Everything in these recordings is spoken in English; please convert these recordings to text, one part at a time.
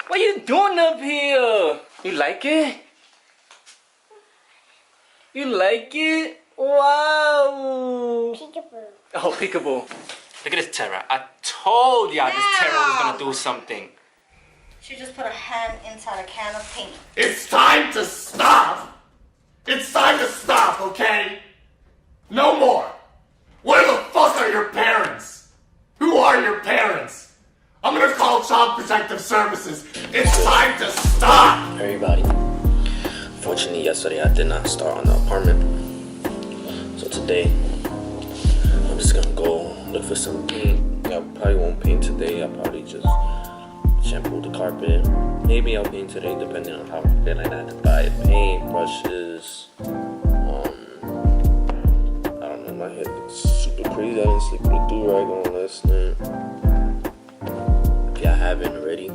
What you doing up here? You like it? You like it? Wow. Peekaboo. Oh, peekaboo. Look at this Terra. I told y'all this Terra was gonna do something. She just put her hand inside a can of paint. It's time to stop! It's time to stop, okay? No more! Where the fuck are your parents? Who are your parents? I'm gonna call Child Protective Services. It's time to stop! Everybody. Fortunately, yesterday I did not start on the apartment. So today, I'm just gonna go look for some paint. I probably won't paint today. I'll probably just shampoo the carpet. Maybe I'll paint today depending on how I feel. Like I had to buy paint, brushes. I don't know, my head is super crazy. I didn't sleep with a do-rag on last night. If y'all haven't already, you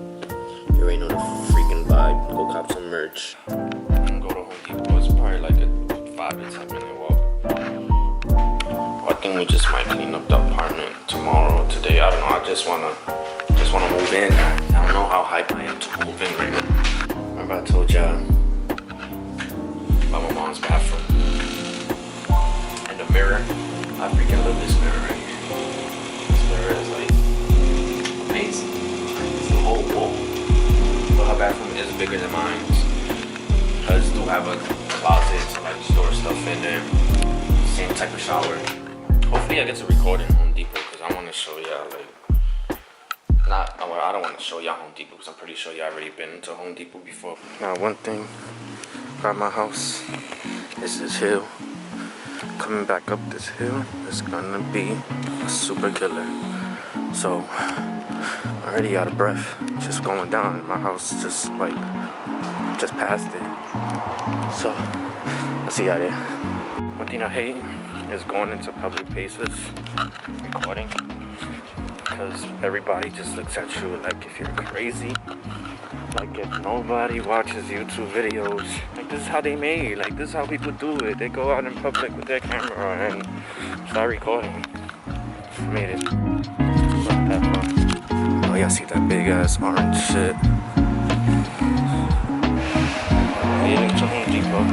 already know the freaking vibe. Go cop some merch. I'm gonna go to Home Depot. It's probably like a 5 to 10 minute walk. I think we just might clean up the apartment tomorrow or today. I don't know. I just wanna move in. I don't know how hype I am to move in right now. Remember I told y'all about my mom's bathroom and the mirror. I freaking love this mirror right here. This mirror is like amazing. It's the whole wall. But her bathroom is bigger than mine. Hers do have a closet to like store stuff in there. Same type of shower. Hopefully I get to record in Home Depot because I want to show y'all like I don't want to show y'all Home Depot because I'm pretty sure y'all already been to Home Depot before. Now one thing about my house is this hill. Coming back up this hill is gonna be a super killer. So I'm already out of breath. Just going down. My house just past it. So I'll see y'all there. One thing I hate is going into public places recording. Because everybody just looks at you like if you're crazy. Like if nobody watches YouTube videos. Like this is how they made. Like this is how people do it. They go out in public with their camera and start recording. Made it. Oh y'all see that big ass orange shit. Made it to Home Depot.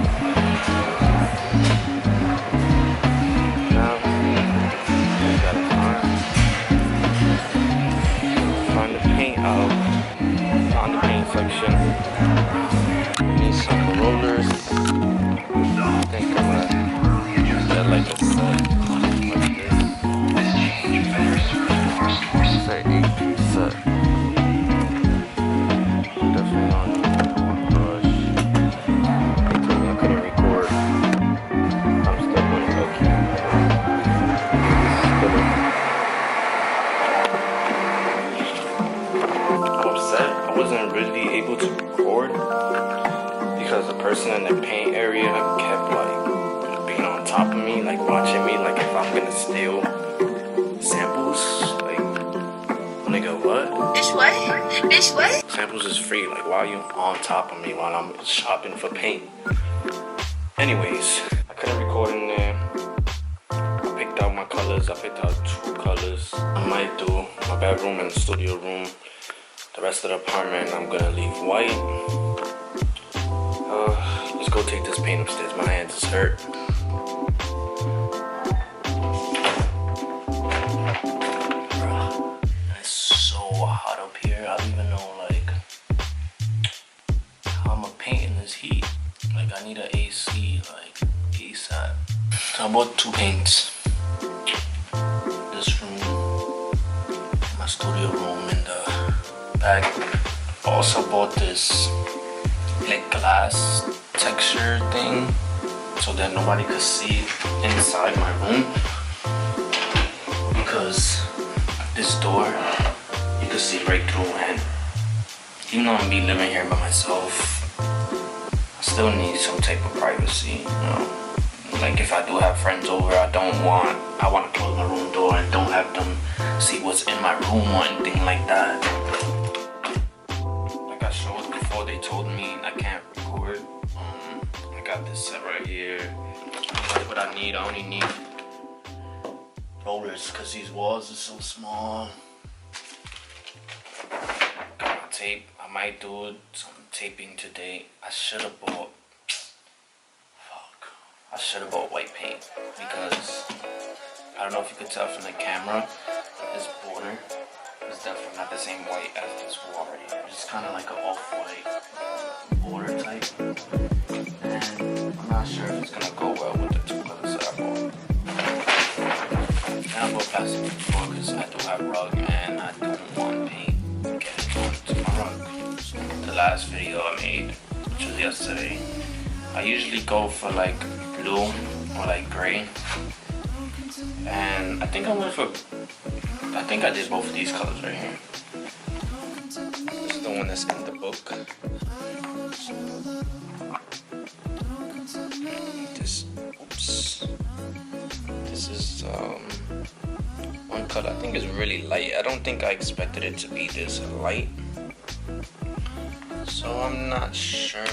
On the paint section. We need some rollers. I think I'm gonna get like a set like this. Say 8-piece set. Definitely on one brush. They told me I couldn't record. I'm still going to okay. I wasn't really able to record because the person in the paint area kept like being on top of me, like watching me, like if I'm gonna steal samples, like nigga what? Bitch what? Bitch what? Samples is free, like why are you on top of me while I'm shopping for paint? Anyways, I couldn't record in there. I picked out my colors. I picked out 2 colors. I might do my bedroom and studio room. The rest of the apartment, I'm gonna leave white. Let's go take this paint upstairs. My hands is hurt. It's so hot up here. I don't even know like how I'm gonna paint in this heat. Like I need an AC, like ASAP. So I bought 2 paints. This room, my studio room, and I also bought this like glass texture thing so that nobody could see inside my room, because this door you can see right through, and even though I'm gonna be living here by myself, I still need some type of privacy, you know? Like if I do have friends over, I want to close my room door and don't have them see what's in my room or anything like that. Like I showed before, they told me I can't record. I got this set right here. That's what I need. I only need rollers because these walls are so small. Got my tape. I I might do some taping today. I should have bought. Fuck. I should have bought white paint because I don't know if you could tell from the camera. This border is definitely not the same white as this wall right here. It's kind of like an off-white border type, and I'm not sure if it's gonna go well with the two colors that I bought. And I bought plastic before because I do have rug and I don't want paint getting onto my rug. The last video I made, which was yesterday, I usually go for like blue or like gray, and I think I did both of these colors right here. This is the one that's in the book. This is one color I think is really light. I don't think I expected it to be this light, so I'm not sure.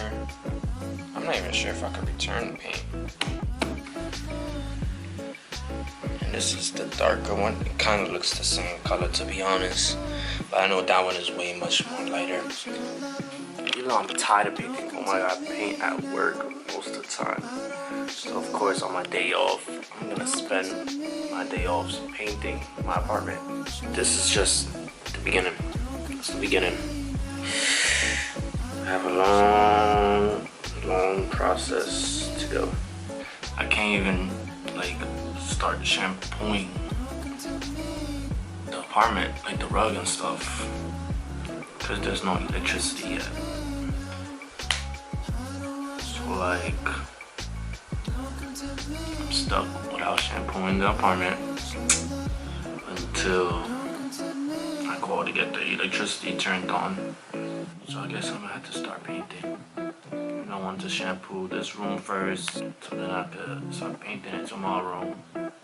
I'm not even sure if I could return the paint. And this is the darker one. It kind of looks the same color, to be honest, but I know that one is way much more lighter. You know, I'm tired of painting. Oh my god, I paint at work most of the time. So of course on my day off, I'm gonna spend my day off painting my apartment. This is just the beginning. It's the beginning. I have a long process to go. I can't even like start shampooing the apartment, like the rug and stuff, because there's no electricity yet. So like I'm stuck without shampooing the apartment until I call to get the electricity turned on. So I guess I'm gonna have to start painting. I want to shampoo this room first, so then I could start painting it tomorrow.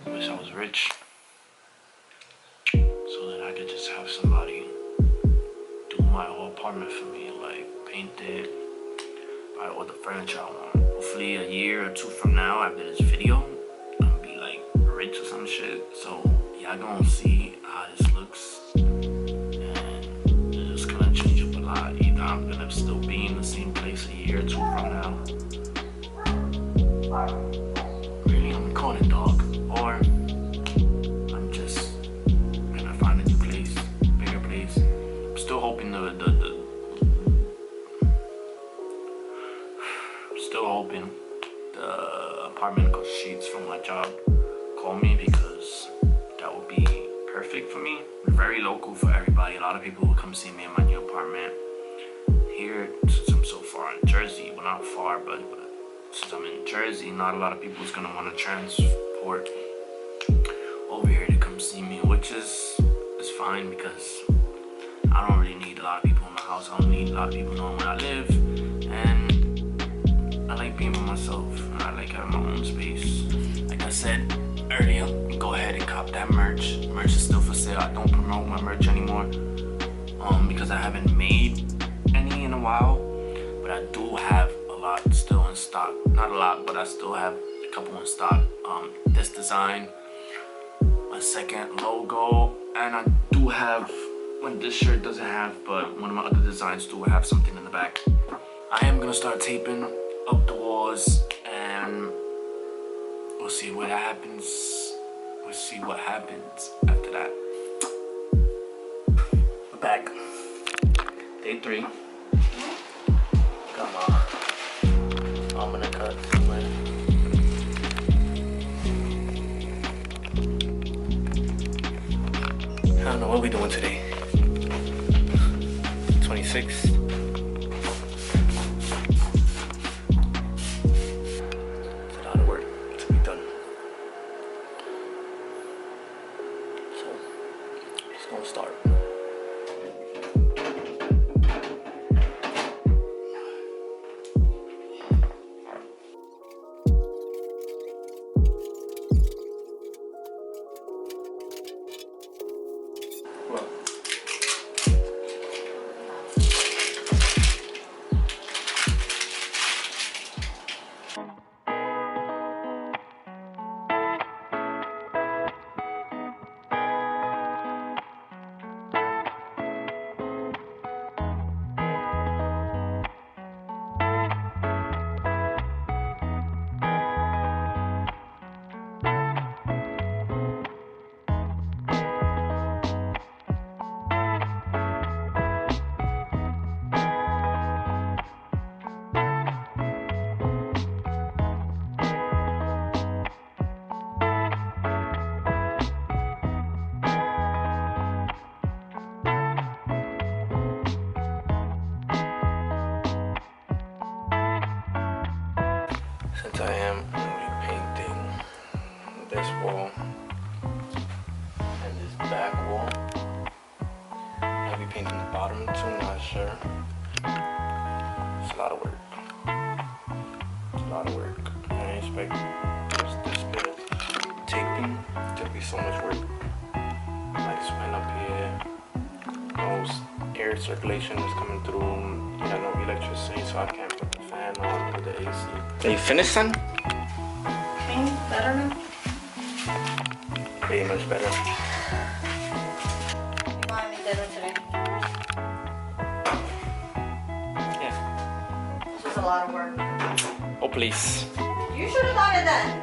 Wish I was rich, so then I could just have somebody do my whole apartment for me, like paint it, buy all the furniture I want. Hopefully a year or two from now, after this video, I'll be like rich or some shit. So y'all gonna see how this looks, and it's gonna change up a lot. Either I'm gonna still be in the same place a year or two from now. Really, I'm calling it dog, or I'm just gonna find a new place, bigger place. I'm still hoping the apartment sheets from my job call me, because that would be perfect for me. Very local for everybody. A lot of people will come see me in my new apartment. Here, since I'm so far in Jersey, well not far, but since I'm in Jersey, not a lot of people is gonna want to transport over here to come see me, which is fine, because I don't really need a lot of people in my house. I don't need a lot of people knowing where I live, and I like being by myself, and I like having my own space. Like I said earlier, go ahead and cop that merch. Merch is still for sale. I don't promote my merch anymore, because I haven't made any in a while, but I do have a lot still in stock. Not a lot, but I still have a couple in stock. This design, my second logo, and I do have one this shirt doesn't have, but one of my other designs do have something in the back. I am gonna start taping up the walls, and we'll see what happens. We'll see what happens after that. We're back. Day 3. Come on. I'm gonna cut somewhere. I don't know what we're doing today. 26. It's a lot of work to be done. So, just gonna start. Since I am repainting this wall and this back wall, I'll be painting the bottom too, not sure. It's a lot of work. It's a lot of work. I expect this bit of taping to be so much work. Like spin up here. No air circulation is coming through. You got no electricity, so I can't put the fan on or the AC. Are you finished, son? Better now? Way much better. You want me better today? Yeah. This was a lot of work. Oh, please. You should have done it then.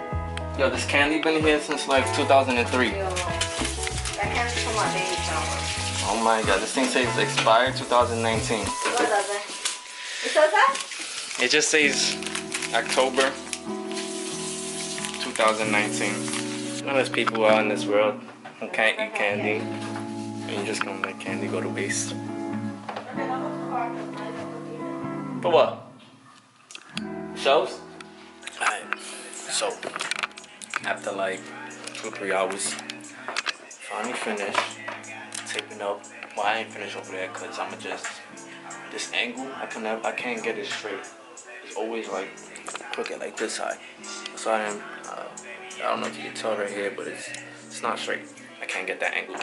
Yo, this candy been here since like 2003. Yo, that candy's for my baby shower. Oh my god, this thing says expired 2019. What does it? It says that? It just says October 2019. You know, there's people out in this world who can't eat candy. And you just gonna let candy go to waste. For what? Shows? Alright, so after like 2-3 hours, finally finished taping up. Well, I ain't finished over there because I'ma just, this angle, I can't get it straight. It's always like crooked like this side. So I don't know if you can tell right here, but it's not straight. I can't get that angle.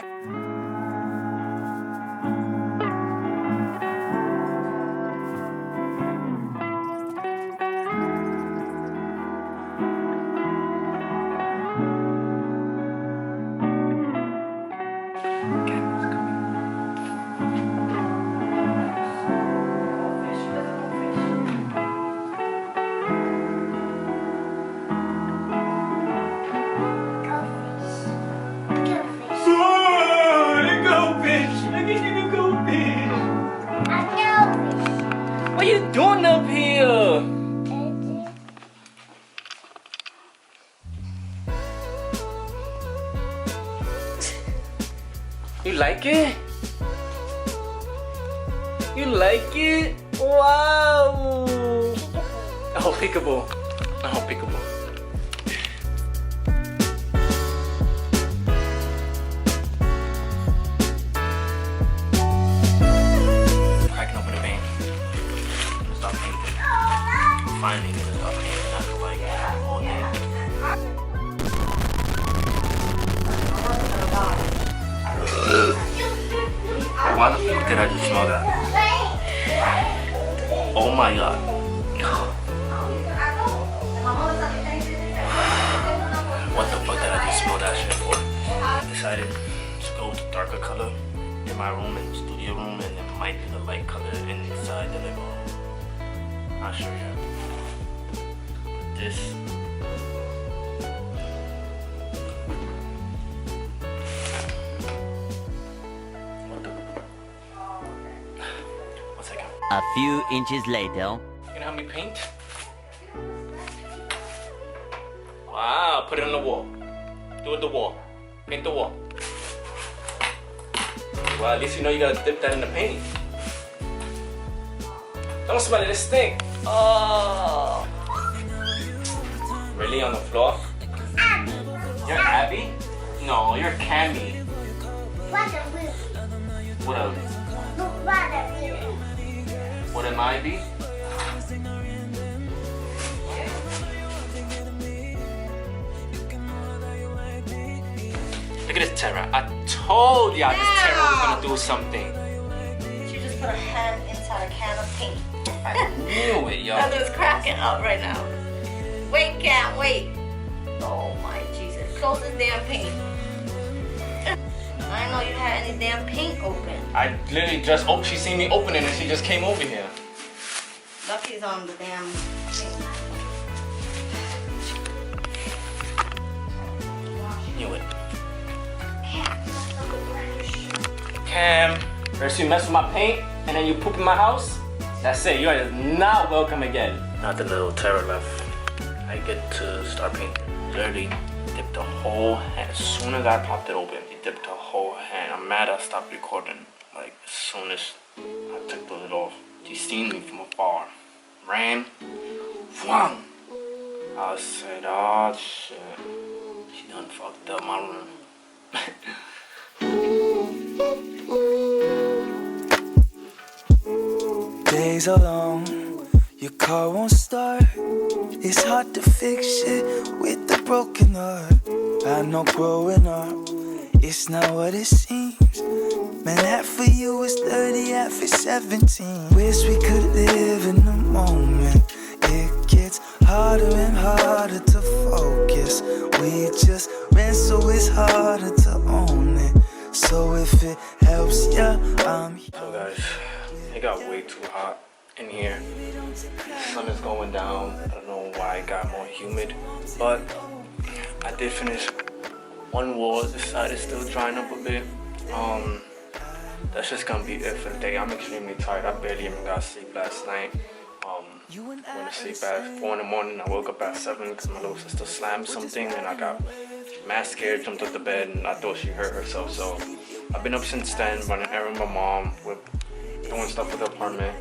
What you doing up here? You like it? You like it? Wow! Oh, peekaboo. Oh, peekaboo. Finally gonna stop painting after like all day. Why the fuck did I just smell that? Oh my god. What the fuck did I just smell that shit for? I decided to go with a darker color in my room, in the studio room, and it might be the light color inside the living room. Not sure yet. This one second. A few inches later. You gonna help me paint? Wow, put it on the wall. Do it the wall. Paint the wall. Well, at least you know you gotta dip that in the paint. Don't smell it, it stink. Oh. Really, on the floor? You're Abby? No, you're Cammy. What else? What am I, B? Look at this Terra. I told y'all this Terra was gonna do something. She just put her hand inside a can of paint. I knew it, yo. Heather's cracking up right now. Wait, can't wait. Oh my Jesus. Close this damn paint. I didn't know you had any damn paint open. I literally just, she seen me open it and she just came over here. Lucky's on the damn paint. Knew it. Cam, first you mess with my paint and then you poop in my house? That's it, you are not welcome again. Not the little Terra left. I get to start painting. Literally dipped the whole hand. As soon as I popped it open, it dipped the whole hand. I'm mad I stopped recording. Like as soon as I took the lid off. She seen me from afar. Ran. Wham! I I said, oh shit. She done fucked up my room. Days are long, your car won't start. It's hard to fix shit with a broken heart. I know growing up, it's not what it seems. Man, half of you is 30, half is 17. Wish we could live in the moment. It gets harder and harder to focus. We just ran, so it's harder to own it. So if it helps, yeah, I'm here. So guys, it got way too hot in here. The sun is going down. I don't know why it got more humid, but I did finish one wall. This side is still drying up a bit. That's just gonna be it for the day. I'm extremely tired. I barely even got sleep last night. Went to sleep at 4 in the morning. I woke up at 7 because my little sister slammed something and I got mad scared, jumped up the bed, and I thought she hurt herself. So I've been up since then, running errands with my mom. We're doing stuff with the apartment.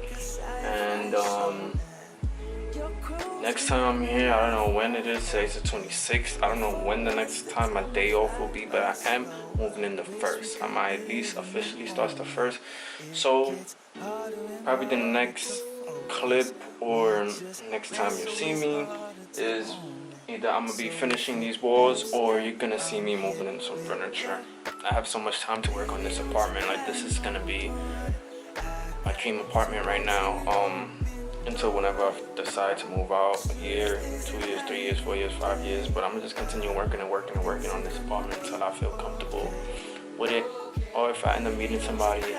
And next time I'm here, I don't know when it is. Today's the 26th. I don't know when the next time my day off will be, but I am moving in the 1st. My lease officially starts the 1st. So probably the next clip or next time you see me is either I'm gonna be finishing these walls or you're gonna see me moving in some furniture. I have so much time to work on this apartment. Like, this is gonna be my dream apartment right now, until whenever I decide to move out, a year, 2 years, 3 years, 4 years, 5 years. But I'm gonna just continue working on this apartment until I feel comfortable with it. Or if I end up meeting somebody,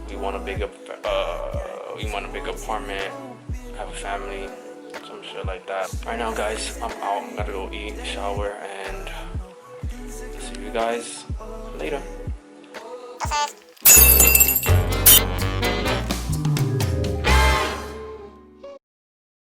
we want a big apartment, have a family, some shit like that. Right now, guys, I'm out. I'm gonna go eat, shower, and see you guys later.